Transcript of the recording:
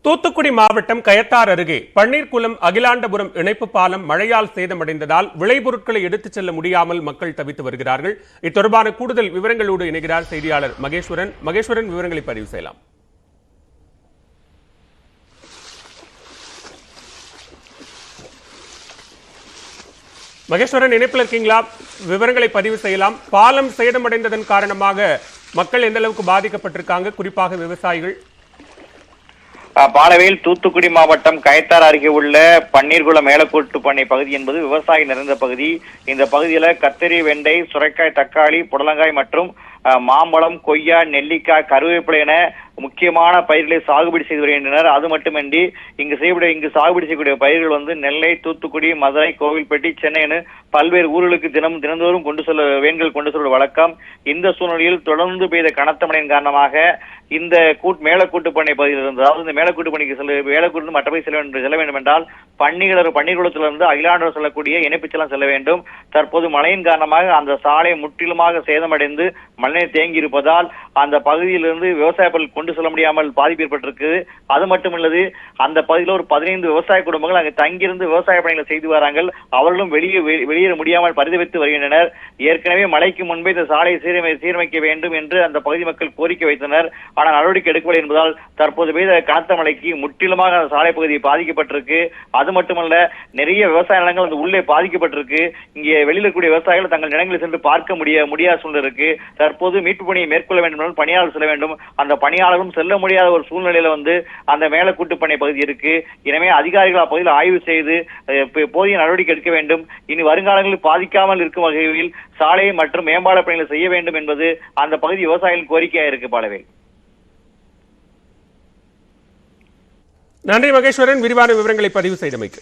தூத்துக்குடி மாவட்டம் கயத்தார் அருகே பன்னீர்குளம் அகிலாண்டபுரம் இணைப்பு பாலம் மழையால் சேதமடைந்ததால் விளைபொருட்களை எடுத்துச் செல்ல முடியாமல் மக்கள் தவித்து வருகிறார்கள். இத்தொடர்பான கூடுதல் விவரங்களோடு இணைகிறார் செய்தியாளர் மகேஸ்வரன். மகேஸ்வரன், விவரங்களை பதிவு செய்யலாம். மகேஸ்வரன், இணைப்பில் இருக்கீங்களா? விவரங்களை பதிவு செய்யலாம். பாலம் சேதமடைந்ததன் காரணமாக மக்கள் எந்த அளவுக்கு பாதிக்கப்பட்டிருக்காங்க, குறிப்பாக விவசாயிகள்? பாலவேல் தூத்துக்குடி மாவட்டம் கயத்தார் அருகே உள்ள பன்னீர்குளம் மேலக்கூட்டு பண்ணை பகுதி என்பது விவசாயம் நிறைந்த பகுதி. இந்த பகுதியில கத்திரி, வெண்டை, சுரைக்காய், தக்காளி, புடலங்காய் மற்றும் மாம்பழம், கொய்யா, நெல்லிக்காய், கருவேப்பிலை என முக்கியமான பயிர்களை சாகுபடி செய்து வருகின்றனர். அது மட்டுமின்றி இங்கு சாகுபடி செய்யக்கூடிய பயிர்கள் நெல்லை, தூத்துக்குடி, மதுரை, கோவில்பட்டி, சென்னை என பல்வேறு ஊர்களுக்கு தினந்தோறும் வேன்கள் கொண்டு செல்வது வழக்கம். இந்த சூழ்நிலையில் தொடர்ந்து பெய்த கனத்த மழையின் காரணமாக இந்த மேலக்கூட்டு பண்ணை பகுதியில் இருந்து, அதாவது இந்த மேலக்கூட்டு பணிக்கு மேலக்கூட்டு மற்ற போய் செல்ல வேண்டும் என்றால் பன்னிகுளத்திலிருந்து அகிலாண்டர் செல்லக்கூடிய இணைப்புச்செல்லாம் செல்ல வேண்டும். தற்போது மழையின் காரணமாக அந்த சாலை முற்றிலுமாக சேதமடைந்து மழைநீர் தேங்கி இருப்பதால் அந்த பகுதியிலிருந்து விவசாயிகள் கொண்டு செல்ல முடியாமல் பாதிப்பு ஏற்பட்டிருக்கு. அது மட்டுமில்லது, அந்த பகுதியில் ஒரு 15 விவசாய குடும்பங்கள் அங்கு தங்கியிருந்து விவசாய பணிகளை செய்து வராங்கள். அவர்களும் வெளியேற முடியாமல் பரிதவித்து வருகின்றனர். ஏற்கனவே மழைக்கு முன்பே இந்த சாலையை சீரமைக்க வேண்டும் என்று அந்த பகுதி மக்கள் கோரிக்கை வைத்தனர். ஆனால் நடவடிக்கை எடுக்கவில்லை என்பதால் தற்போது பெய்த கனத்த மழைக்கு முற்றிலுமாக அந்த சாலை பகுதி பாதிக்கப்பட்டிருக்கு. அது மட்டுமல்ல, நிறைய விவசாய நிலங்கள் அந்த உள்ளே பாதிக்கப்பட்டிருக்கு. இங்கே வெளியில் இருக்கக்கூடிய விவசாயிகள் தங்கள் நிலங்களில் சென்று பார்க்க முடியாத சூழ்நிலை இருக்கு. தற்போது மீட்பு பணியை மேற்கொள்ள வேண்டும் என்றால் பணியாளர் செல்ல வேண்டும். அந்த பணியாளரும் செல்ல முடியாத ஒரு சூழ்நிலையில அந்த மேலக்கூட்டு பண்ணை பகுதி இருக்கு. எனவே அதிகாரிகள் அப்பகுதியில் ஆய்வு செய்து போதிய நடவடிக்கை எடுக்க வேண்டும். இனி வருங்காலங்களில் பாதிக்காமல் இருக்கும் வகையில் சாலை மற்றும் மேம்பால பணிகளை செய்ய வேண்டும் என்பது அந்த பகுதி விவசாயிகளின் கோரிக்கையா இருக்கு. பாலவேல், நன்றி மகேஸ்வரன், விரிவான விவரங்களை பதிவு செய்தமைக்கு.